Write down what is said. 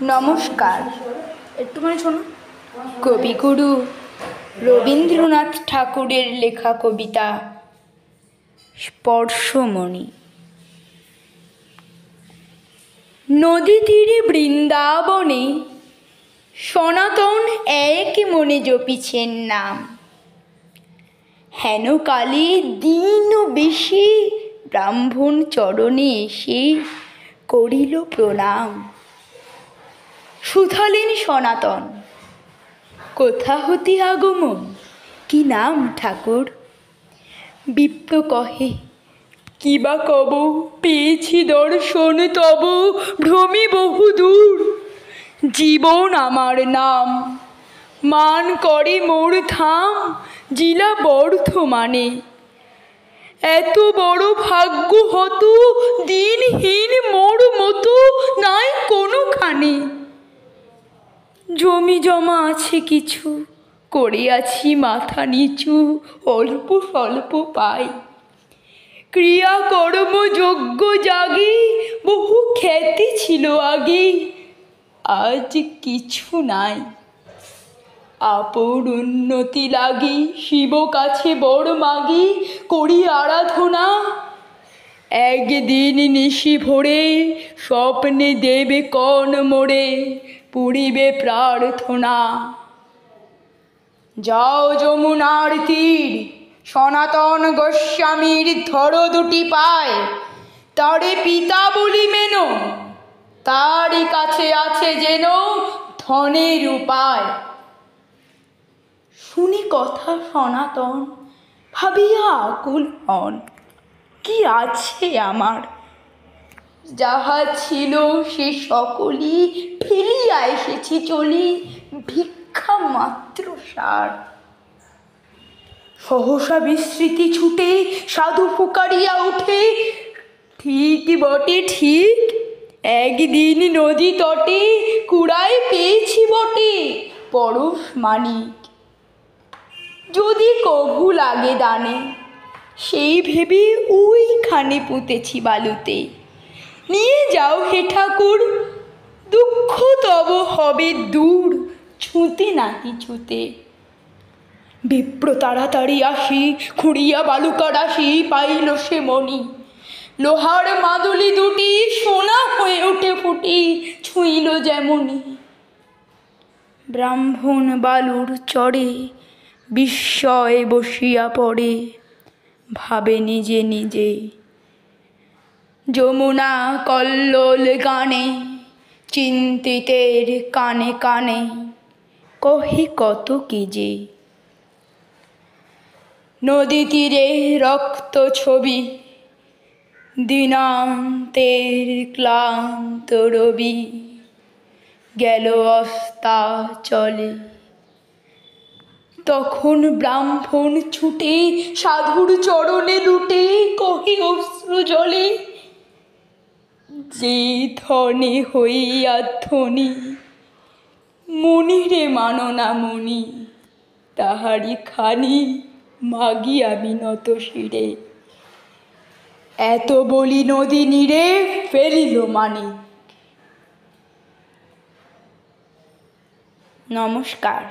নমস্কার। একটুখানি শোনো। কবিগুরু রবীন্দ্রনাথ ঠাকুরের লেখা কবিতা স্পর্শমণি। নদী তীরে বৃন্দাবনে সনাতন এক মনে জপিছেন নাম। হেন কালে দিন বেশি ব্রাহ্মণ চরণে এসে করিল প্রণাম। শুধালেন সনাতন, কোথা হতে আগমন, কি নাম ঠাকুর? বিপ্র কহে, কি বা কব, পেয়েছি দর্শন তব, ভ্রমি বহুদূর। জীবন আমার নাম, মান করে মোর ধাম, জিলা বর্ধমানে। এত বড় ভাগ্য হত, দিনহীন মোর মতো নাই কোনোখানে। জমি জমা আছে কিছু, করিয়াছি মাথা নিচু, অল্প স্বল্প পাই। ক্রিয়াকর্ম যজ্ঞ জাগে, বহু খ্যাতি ছিল আগে, আজ কিছু নাই। আপন উন্নতি লাগি শিব কাছে বড় মাগি, করি আরাধনা। একদিন নিশি ভোরে স্বপ্নে দেবে কন মোরে, পুরিবে প্রার্থনা। যাও যমুনার তীর, সনাতন গোস্বামীর ধরো দুটি পায়, তারে পিতা বলি মেনো, তারই কাছে আছে যেন ধনের উপায়। শুনি কথা সনাতন ভাবিয়া আকুল হন, কি আছে আমার? যাহা ছিল সে সকলই ফেলিয়া এসেছি চলি, ভিক্ষা মাত্র সার। সহসা বিস্মৃতি ছুটে সাধু ফুকারিয়া উঠে, ঠিক বটে ঠিক, একদিন নদী তটে কুড়ায় পেয়েছি বটে পরশ মানিক। যদি কভু লাগে দানে, সেই ভেবে ওইখানে পুঁতেছি বালুতে। নিয়ে যাও হে ঠাকুর, দুঃখ তব হবে দূর, ছুঁতে না কিছুতে। বিপ্র তাড়াতাড়ি আসি, খুঁড়িয়া বালুকা রাশি পাইল সে মণি। লোহার মাদুলি দুটি সোনা হয়ে ওঠে ফুটি, ছুঁইল যেমনি। ব্রাহ্মণ বালুর চরে বিস্ময়ে বসিয়া পড়ে, ভাবে নিজে নিজে। যমুনা কল্লোল গানে, চিন্তিতের কানে কানে, কহে কত কি যে। নদী তীরে রক্ত ছবি, দিনান্তের ক্লান্ত রবি, গেল অস্তাচলে। তখন ব্রাহ্মণ ছুটে সাধুর চরণে লুটে, কহে অশ্রু জলে, যে ধনে হইয়া ধনী, মনিরে মানো না মনি, তাহারি খানি মাগি আমি নত শিরে। এত বলি নদী নীরে ফেলিল মানিক। নমস্কার।